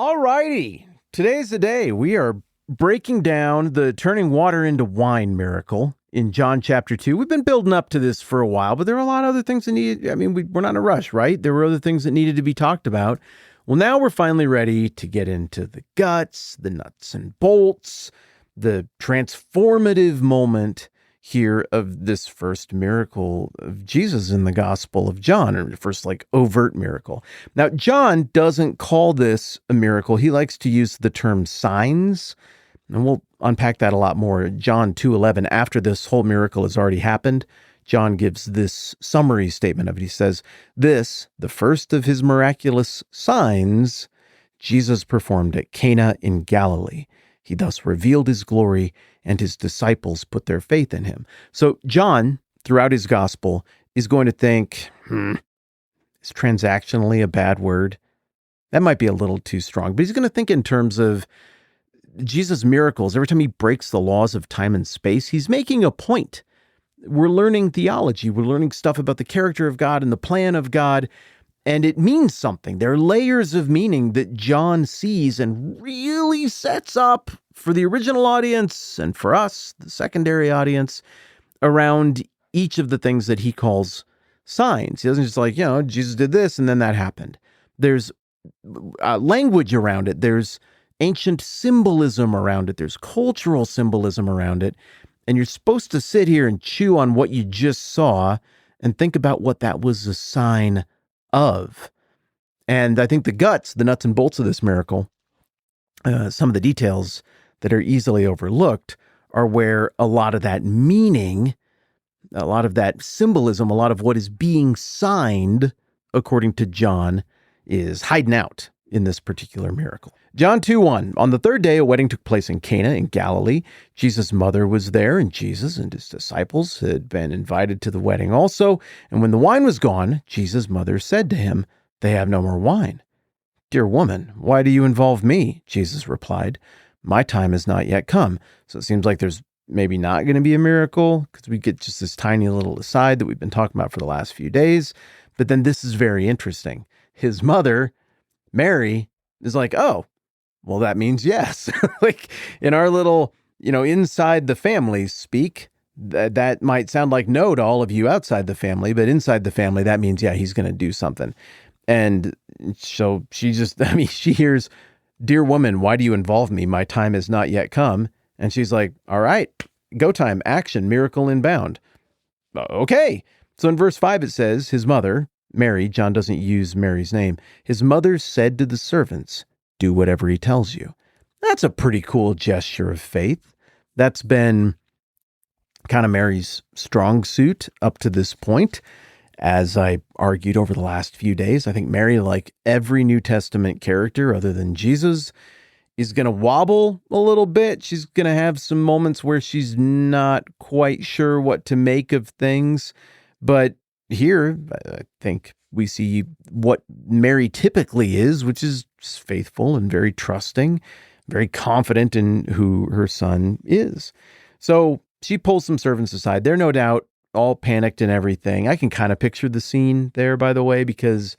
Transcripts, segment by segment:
All righty. Today's the day. We are breaking down the turning water into wine miracle in John chapter 2. We've been building up to this for a while, but there are a lot of other things that we're not in a rush, right? There were other things that needed to be talked about. Well, now we're finally ready to get into the guts, the nuts and bolts, the transformative moment here of this first miracle of Jesus in the Gospel of John, or the first overt miracle. Now, John doesn't call this a miracle. He likes to use the term signs, and we'll unpack that a lot more. John 2:11, after this whole miracle has already happened, John gives this summary statement of it. He says, "This, the first of his miraculous signs, Jesus performed at Cana in Galilee. He thus revealed his glory, and his disciples put their faith in him." So John, throughout his gospel, is going to think, is transactionally a bad word? That might be a little too strong. But he's going to think in terms of Jesus' miracles. Every time he breaks the laws of time and space, he's making a point. We're learning theology. We're learning stuff about the character of God and the plan of God. And it means something. There are layers of meaning that John sees and really sets up for the original audience and for us, the secondary audience, around each of the things that he calls signs. He doesn't just Jesus did this and then that happened. There's language around it. There's ancient symbolism around it. There's cultural symbolism around it. And you're supposed to sit here and chew on what you just saw and think about what that was a sign of. And I think the guts, the nuts and bolts of this miracle, some of the details that are easily overlooked are where a lot of that meaning, a lot of that symbolism, a lot of what is being signed, according to John, is hiding out in this particular miracle. John 2:1, on the third day, a wedding took place in Cana in Galilee. Jesus' mother was there, and Jesus and his disciples had been invited to the wedding also. And when the wine was gone, Jesus' mother said to him, "They have no more wine." "Dear woman, why do you involve me?" Jesus replied. "My time has not yet come." So it seems like there's maybe not going to be a miracle, because we get just this tiny little aside that we've been talking about for the last few days. But then this is very interesting. His mother, Mary, is like, "Oh, well, that means yes." In our little, inside the family speak, that might sound like no to all of you outside the family, but inside the family, that means, yeah, he's going to do something. And so she she hears, "Dear woman, why do you involve me? My time has not yet come." And she's like, "All right, go time, action, miracle inbound." Okay. So in verse 5, it says, his mother, Mary, John doesn't use Mary's name, his mother said to the servants, "Do whatever he tells you." That's a pretty cool gesture of faith. That's been kind of Mary's strong suit up to this point. As I argued over the last few days, I think Mary, like every New Testament character other than Jesus, is going to wobble a little bit. She's going to have some moments where she's not quite sure what to make of things. But here, I think we see what Mary typically is, which is faithful and very trusting, very confident in who her son is. So she pulls some servants aside. They're no doubt all panicked and everything. I can kind of picture the scene there, by the way, because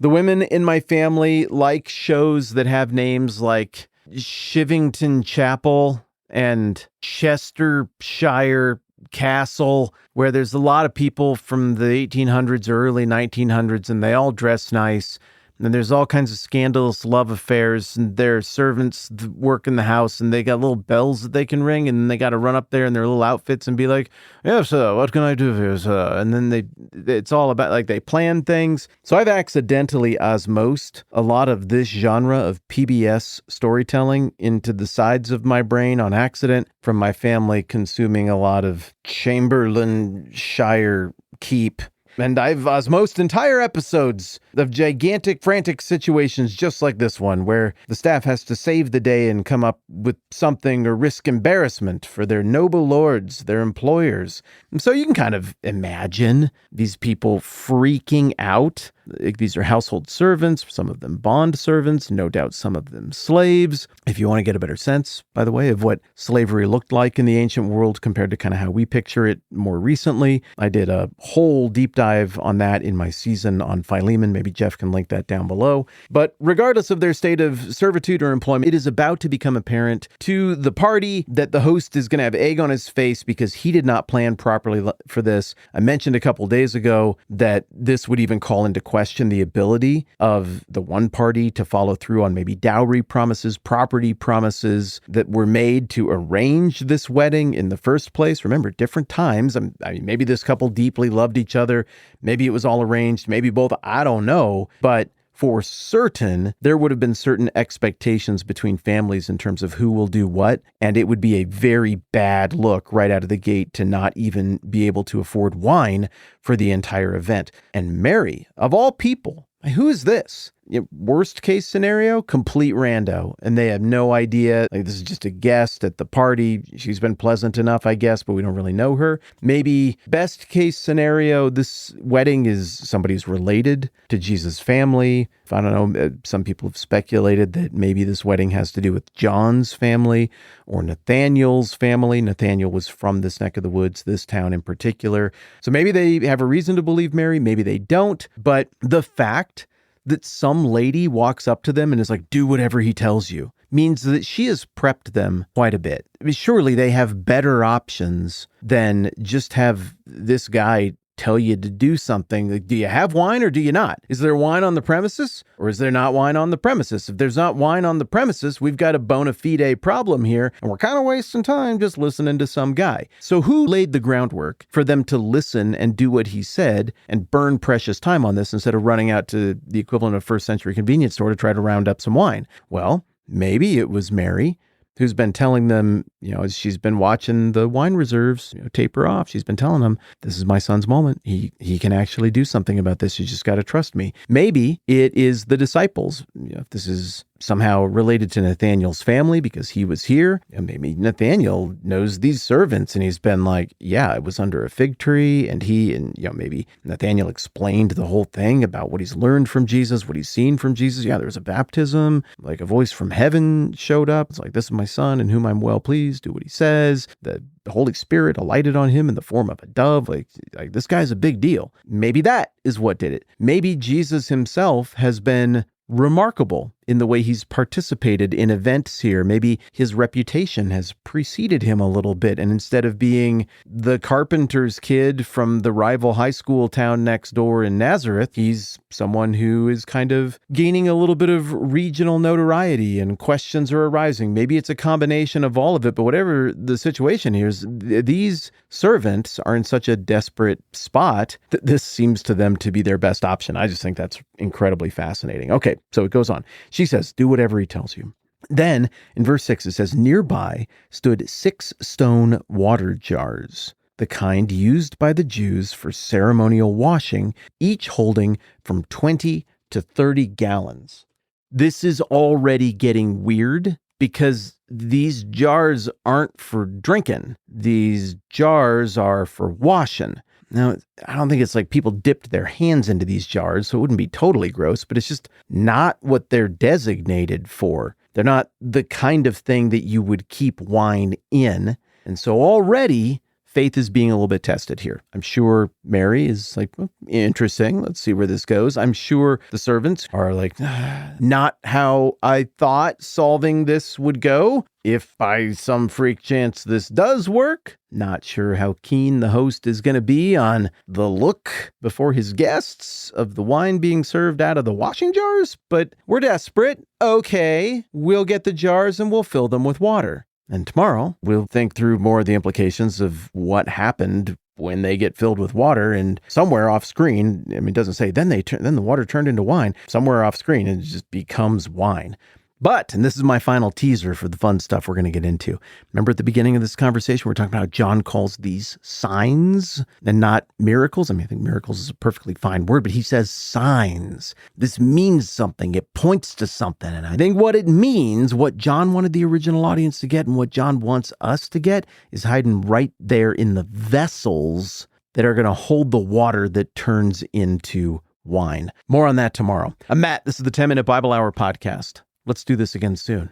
the women in my family like shows that have names like Shivington Chapel and Chestershire Castle, where there's a lot of people from the 1800s or early 1900s, and they all dress nice. And there's all kinds of scandalous love affairs, and their servants work in the house, and they got little bells that they can ring, and they got to run up there in their little outfits and be like, "Yes, sir, what can I do for you, sir?" And then it's all about, they plan things. So I've accidentally osmosed a lot of this genre of PBS storytelling into the sides of my brain on accident from my family consuming a lot of Chamberlainshire Keep. And I've osmosed entire episodes of gigantic, frantic situations just like this one, where the staff has to save the day and come up with something or risk embarrassment for their noble lords, their employers. And so you can kind of imagine these people freaking out. These are household servants, some of them bond servants, no doubt some of them slaves. If you want to get a better sense, by the way, of what slavery looked like in the ancient world compared to kind of how we picture it more recently, I did a whole deep dive on that in my season on Philemon. Maybe Maybe Jeff can link that down below. But regardless of their state of servitude or employment, it is about to become apparent to the party that the host is going to have egg on his face because he did not plan properly for this. I mentioned a couple days ago that this would even call into question the ability of the one party to follow through on maybe dowry promises, property promises that were made to arrange this wedding in the first place. Remember, different times. I mean, maybe this couple deeply loved each other. Maybe it was all arranged. Maybe both. I don't know. But for certain, there would have been certain expectations between families in terms of who will do what. And it would be a very bad look right out of the gate to not even be able to afford wine for the entire event. And Mary, of all people, who is this? Worst case scenario, complete rando. And they have no idea. Like, this is just a guest at the party. She's been pleasant enough, I guess, but we don't really know her. Maybe best case scenario, this wedding is somebody's related to Jesus' family. I don't know. Some people have speculated that maybe this wedding has to do with John's family or Nathaniel's family. Nathaniel was from this neck of the woods, this town in particular. So maybe they have a reason to believe Mary. Maybe they don't. But the fact that some lady walks up to them and is like, do whatever he tells you, means that she has prepped them quite a bit. I mean, surely they have better options than just have this guy tell you to do something. Like, do you have wine or do you not? Is there wine on the premises or is there not wine on the premises? If there's not wine on the premises, we've got a bona fide problem here, and we're kind of wasting time just listening to some guy. So who laid the groundwork for them to listen and do what he said and burn precious time on this instead of running out to the equivalent of first century convenience store to try to round up some wine? Well, maybe it was Mary, who's been telling them, as she's been watching the wine reserves taper off. She's been telling them, this is my son's moment. He can actually do something about this. You just got to trust me. Maybe it is the disciples. If this is somehow related to Nathaniel's family because he was here, and maybe Nathaniel knows these servants and he's been like, yeah, I was under a fig tree, and maybe Nathaniel explained the whole thing about what he's learned from Jesus, what he's seen from Jesus. Yeah, there was a baptism, like a voice from heaven showed up. It's like, this is my son in whom I'm well pleased. Do what he says. The Holy Spirit alighted on him in the form of a dove. Like this guy's a big deal. Maybe that is what did it. Maybe Jesus himself has been remarkable in the way he's participated in events here. Maybe his reputation has preceded him a little bit, and instead of being the carpenter's kid from the rival high school town next door in Nazareth, he's someone who is kind of gaining a little bit of regional notoriety and questions are arising. Maybe it's a combination of all of it, but whatever the situation here is, these servants are in such a desperate spot that this seems to them to be their best option. I just think that's incredibly fascinating. Okay, so it goes on. She says, do whatever he tells you. Then in verse 6, it says, nearby stood 6 stone water jars, the kind used by the Jews for ceremonial washing, each holding from 20 to 30 gallons. This is already getting weird because these jars aren't for drinking. These jars are for washing. Now, I don't think it's like people dipped their hands into these jars, so it wouldn't be totally gross, but it's just not what they're designated for. They're not the kind of thing that you would keep wine in. And so already faith is being a little bit tested here. I'm sure Mary is like, interesting. Let's see where this goes. I'm sure the servants are like, not how I thought solving this would go. If by some freak chance this does work, not sure how keen the host is going to be on the look before his guests of the wine being served out of the washing jars, but we're desperate. Okay, we'll get the jars and we'll fill them with water. And tomorrow, we'll think through more of the implications of what happened when they get filled with water, and somewhere off screen, I mean, it doesn't say, then the water turned into wine. Somewhere off screen, it just becomes wine. But, and this is my final teaser for the fun stuff we're going to get into. Remember at the beginning of this conversation, we're talking about how John calls these signs and not miracles. I mean, I think miracles is a perfectly fine word, but he says signs. This means something. It points to something. And I think what it means, what John wanted the original audience to get and what John wants us to get is hiding right there in the vessels that are going to hold the water that turns into wine. More on that tomorrow. I'm Matt. This is the 10-Minute Bible Hour podcast. Let's do this again soon.